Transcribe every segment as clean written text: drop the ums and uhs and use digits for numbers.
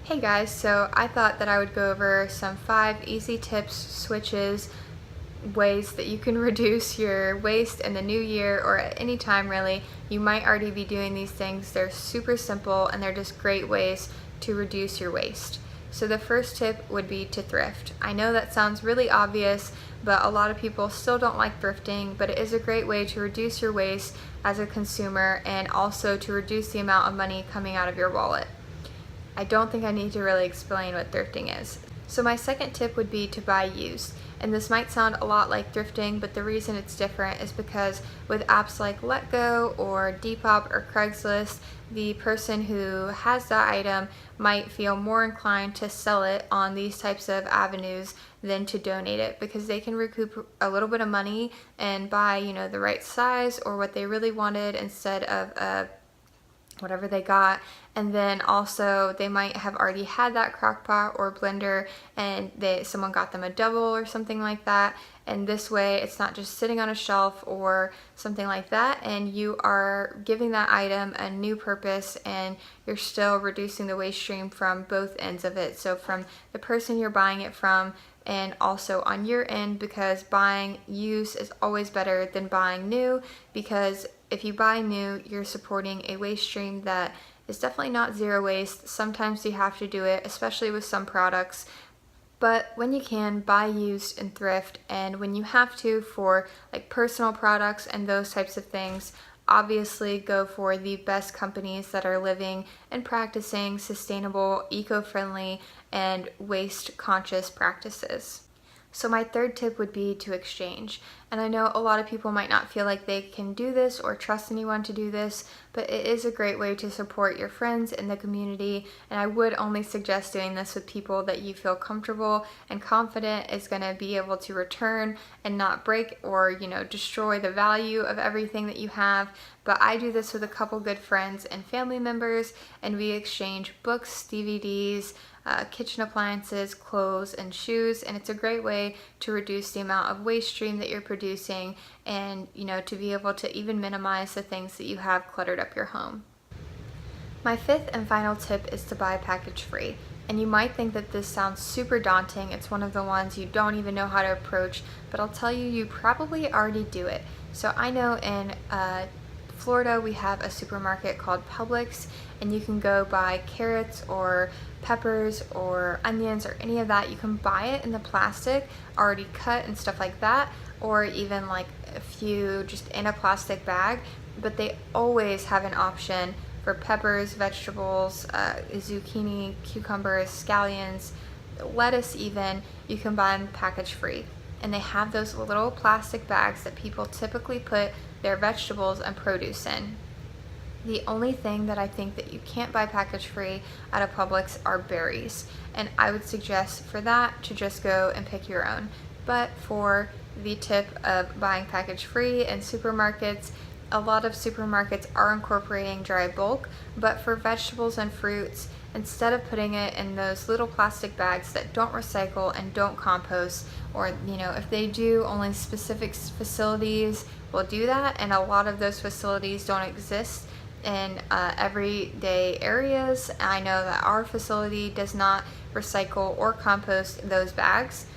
Hey guys, so I thought that I would go over some 5 easy tips, switches, ways that you can reduce your waste in the new year or at any time really. You might already be doing these things. They're super simple and they're just great ways to reduce your waste. So the first tip would be to thrift. I know that sounds really obvious, but a lot of people still don't like thrifting, but it is a great way to reduce your waste as a consumer and also to reduce the amount of money coming out of your wallet. I don't think I need to really explain what thrifting is. So my second tip would be to buy used. And this might sound a lot like thrifting, but the reason it's different is because with apps like Letgo or Depop or Craigslist, the person who has that item might feel more inclined to sell it on these types of avenues than to donate it, because they can recoup a little bit of money and buy, the right size or what they really wanted instead of whatever they got. And then also they might have already had that crock pot or blender and someone got them a double or something like that, and this way it's not just sitting on a shelf or something like that, and you are giving that item a new purpose and you're still reducing the waste stream from both ends of it. So from the person you're buying it from and also on your end, because buying used is always better than buying new, because if you buy new, you're supporting a waste stream that is definitely not zero waste. Sometimes you have to do it, especially with some products. But when you can, buy used and thrift. And when you have to, for like personal products and those types of things, obviously go for the best companies that are living and practicing sustainable, eco-friendly, and waste-conscious practices. So my third tip would be to exchange. And I know a lot of people might not feel like they can do this or trust anyone to do this, but it is a great way to support your friends in the community. And I would only suggest doing this with people that you feel comfortable and confident is going to be able to return and not break or, destroy the value of everything that you have. But I do this with a couple good friends and family members, and we exchange books, DVDs, kitchen appliances, clothes, and shoes, and it's a great way to reduce the amount of waste stream that you're producing and, to be able to even minimize the things that you have cluttered up your home. My fifth and final tip is to buy package free. And you might think that this sounds super daunting. It's one of the ones you don't even know how to approach, but I'll tell you, you probably already do it. So I know in Florida we have a supermarket called Publix, and you can go buy carrots or peppers or onions or any of that. You can buy it in the plastic already cut and stuff like that, or even like a few just in a plastic bag, but they always have an option for peppers, vegetables, zucchini, cucumbers, scallions, lettuce even. You can buy them package free. And they have those little plastic bags that people typically put their vegetables and produce in. The only thing that I think that you can't buy package free at a Publix are berries. And I would suggest for that to just go and pick your own. But for the tip of buying package free in supermarkets, a lot of supermarkets are incorporating dry bulk, but for vegetables and fruits, instead of putting it in those little plastic bags that don't recycle and don't compost, or if they do, only specific facilities will do that, and a lot of those facilities don't exist in everyday areas. I know that our facility does not recycle or compost those bags.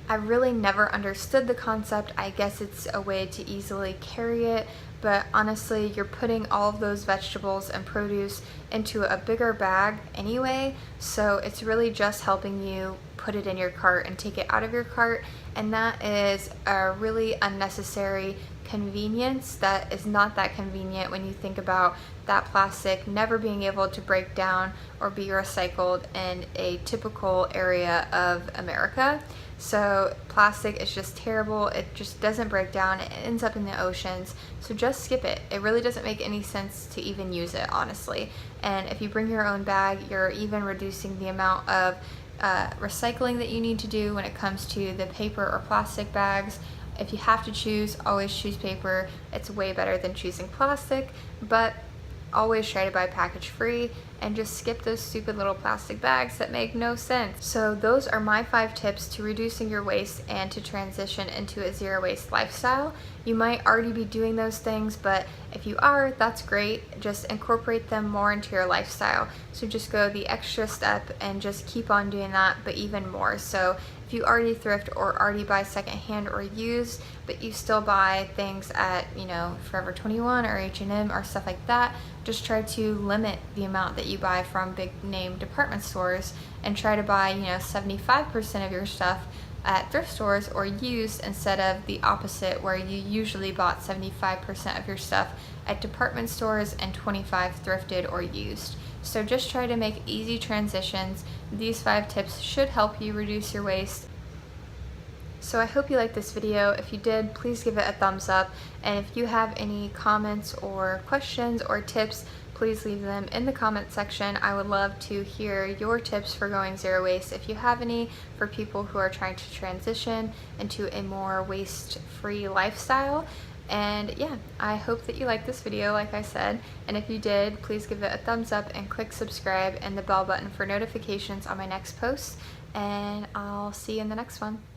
I really never understood the concept. I guess it's a way to easily carry it, but honestly, you're putting all of those vegetables and produce into a bigger bag anyway, so it's really just helping you put it in your cart and take it out of your cart, and that is a really unnecessary convenience that is not that convenient when you think about that plastic never being able to break down or be recycled in a typical area of America. So plastic is just terrible. It just doesn't break down. It ends up in the oceans. So just skip it. It really doesn't make any sense to even use it, honestly. And if you bring your own bag, you're even reducing the amount of recycling that you need to do when it comes to the paper or plastic bags. If you have to choose, always choose paper. It's way better than choosing plastic, but always try to buy package free. and just skip those stupid little plastic bags that make no sense. So those are my 5 tips to reducing your waste and to transition into a zero waste lifestyle. You might already be doing those things, but if you are, that's great. Just incorporate them more into your lifestyle. So just go the extra step and just keep on doing that, but even more. So if you already thrift or already buy secondhand or used, but you still buy things at, Forever 21 or H&M or stuff like that, just try to limit the amount that you buy from big name department stores and try to buy, 75% of your stuff at thrift stores or used instead of the opposite, where you usually bought 75% of your stuff at department stores and 25% thrifted or used. So just try to make easy transitions. These 5 tips should help you reduce your waste. So I hope you liked this video. If you did, please give it a thumbs up. And if you have any comments or questions or tips, please leave them in the comment section. I would love to hear your tips for going zero waste, if you have any, for people who are trying to transition into a more waste-free lifestyle. And yeah, I hope that you liked this video, like I said, and if you did, please give it a thumbs up and click subscribe and the bell button for notifications on my next post, and I'll see you in the next one.